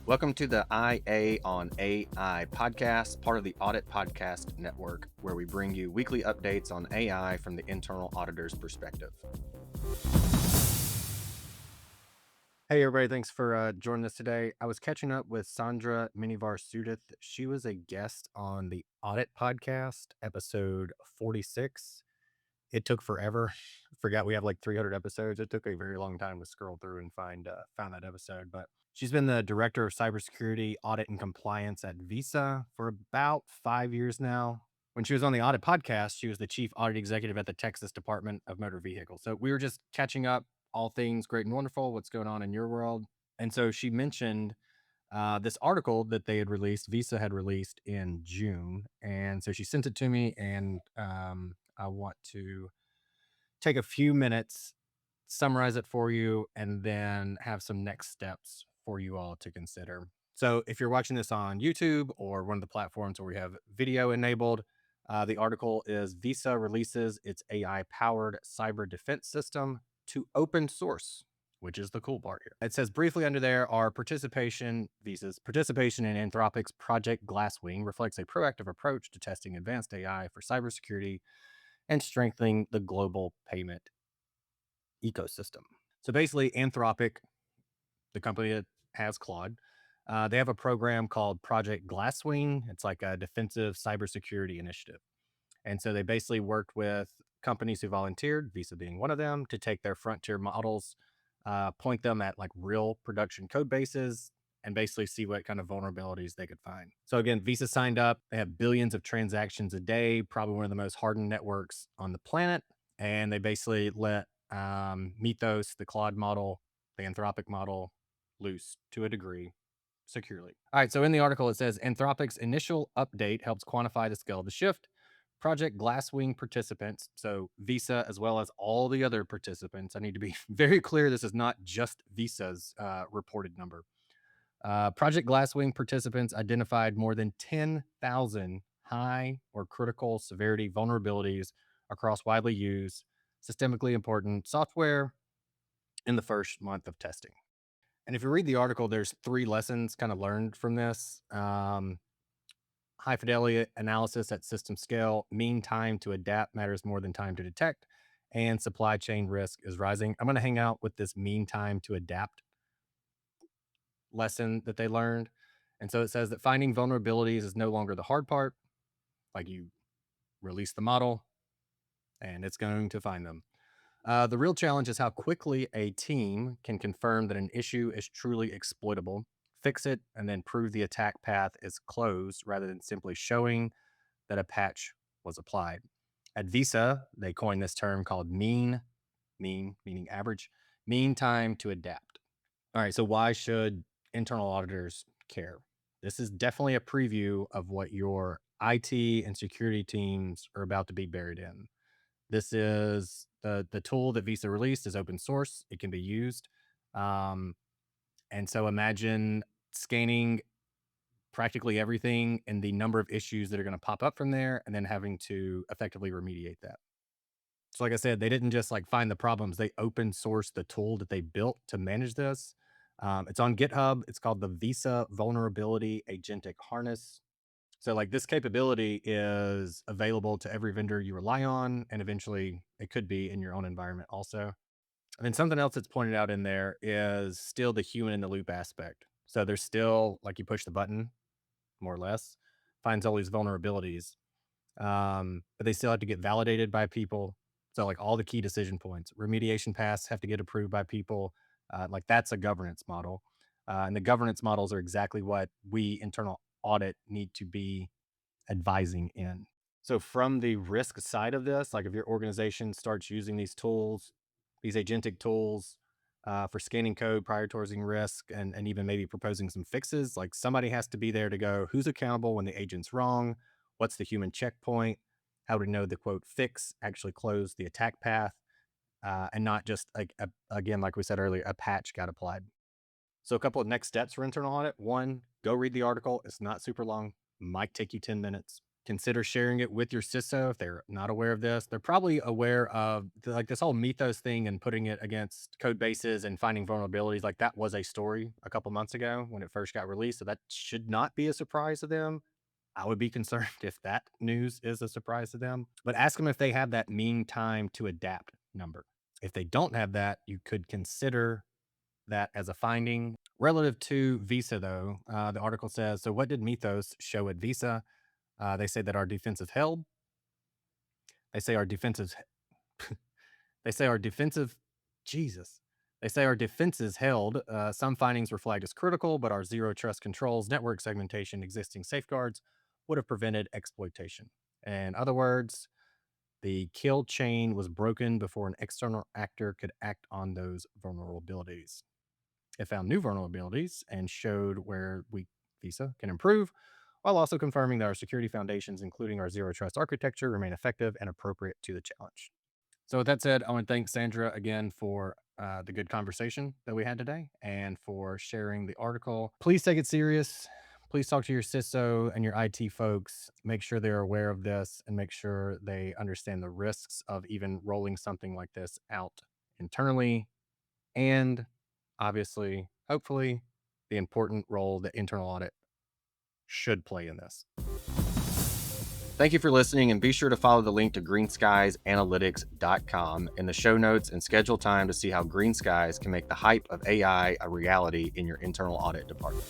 Welcome to the IA on AI podcast, part of the Audit Podcast Network, where we bring you weekly updates on AI from the internal auditor's perspective. Hey, everybody. Thanks for joining us today. I was catching up with Sandra Minivar Sudith. She was a guest on the Audit Podcast, episode 46. It took forever. Forgot we have like 300 episodes. It took a very long time to scroll through and found that episode. But she's been the director of cybersecurity, audit, and compliance at Visa for about 5 years now. When she was on the Audit Podcast, she was the chief audit executive at the Texas Department of Motor Vehicles. So we were just catching up, all things great and wonderful, what's going on in your world. And so she mentioned this article that they had released, Visa had released in June. And so she sent it to me, and I want to take a few minutes, summarize it for you, and then have some next steps for you all to consider. So if you're watching this on YouTube or one of the platforms where we have video enabled, the article is Visa releases its AI powered cyber defense system to open source, which is the cool part here. It says briefly under there, Visa's participation in Anthropic's Project Glasswing reflects a proactive approach to testing advanced AI for cybersecurity and strengthening the global payment ecosystem. So basically, Anthropic, the company that has Claude, they have a program called Project Glasswing. It's like a defensive cybersecurity initiative. And so they basically worked with companies who volunteered, Visa being one of them, to take their frontier models, point them at like real production code bases, and basically see what kind of vulnerabilities they could find. So again, Visa signed up. They have billions of transactions a day, probably one of the most hardened networks on the planet. And they basically let Mythos, the Claude model, the Anthropic model, loose to a degree securely. All right, so in the article, it says Anthropic's initial update helps quantify the scale of the shift. Project Glasswing participants, so Visa as well as all the other participants, I need to be very clear, this is not just Visa's reported number. Project Glasswing participants identified more than 10,000 high or critical severity vulnerabilities across widely used, systemically important software in the first month of testing. And if you read the article, there's 3 lessons kind of learned from this. High fidelity analysis at system scale, mean time to adapt matters more than time to detect, and supply chain risk is rising. I'm going to hang out with this mean time to adapt lesson that they learned. And so it says that finding vulnerabilities is no longer the hard part. Like, you release the model and it's going to find them. The real challenge is how quickly a team can confirm that an issue is truly exploitable, fix it, and then prove the attack path is closed rather than simply showing that a patch was applied. At Visa, they coined this term called mean meaning average, mean time to adapt. All right, so why should internal auditors care? This is definitely a preview of what your IT and security teams are about to be buried in. This is the tool that Visa released is open source. It can be used. Um, and so imagine scanning practically everything and the number of issues that are going to pop up from there and then having to effectively remediate that. So like I said, they didn't just like find the problems. They open sourced the tool that they built to manage this. It's on GitHub. It's called the Visa Vulnerability Agentic Harness. So like this capability is available to every vendor you rely on, and eventually it could be in your own environment also. And then something else that's pointed out in there is still the human in the loop aspect. So there's still like you push the button, more or less, finds all these vulnerabilities, but they still have to get validated by people. So like all the key decision points, remediation paths have to get approved by people. Like that's a governance model, and the governance models are exactly what we internal audit need to be advising in. So from the risk side of this, like if your organization starts using these tools, these agentic tools for scanning code, prioritizing risk, and even maybe proposing some fixes, like somebody has to be there to go, who's accountable when the agent's wrong? What's the human checkpoint? How do we know the quote fix actually closed the attack path? And not just like, again, like we said earlier, a patch got applied. So a couple of next steps for internal audit. One, go read the article. It's not super long, might take you 10 minutes. consider sharing it with your CISO if they're not aware of this. They're probably aware of like this whole Mythos thing and putting it against code bases and finding vulnerabilities. Like that was a story a couple months ago when it first got released. So that should not be a surprise to them. I would be concerned if that news is a surprise to them. But ask them if they have that mean time to adapt number. If they don't have that, you could consider that as a finding. Relative to Visa, though, the article says, so what did Mythos show at Visa? They say that our defensive held. They say our defensive. They say our defensive. Jesus. They say our defenses held. Some findings were flagged as critical, but our zero trust controls, network segmentation, existing safeguards would have prevented exploitation. In other words, the kill chain was broken before an external actor could act on those vulnerabilities. It found new vulnerabilities and showed where Visa can improve, while also confirming that our security foundations, including our zero trust architecture, remain effective and appropriate to the challenge. So, with that said, I want to thank Sandra again for the good conversation that we had today and for sharing the article. Please take it serious. Please talk to your CISO and your IT folks. Make sure they're aware of this and make sure they understand the risks of even rolling something like this out internally. And obviously, hopefully, the important role that internal audit should play in this. Thank you for listening, and be sure to follow the link to greenskiesanalytics.com in the show notes and schedule time to see how Green Skies can make the hype of AI a reality in your internal audit department.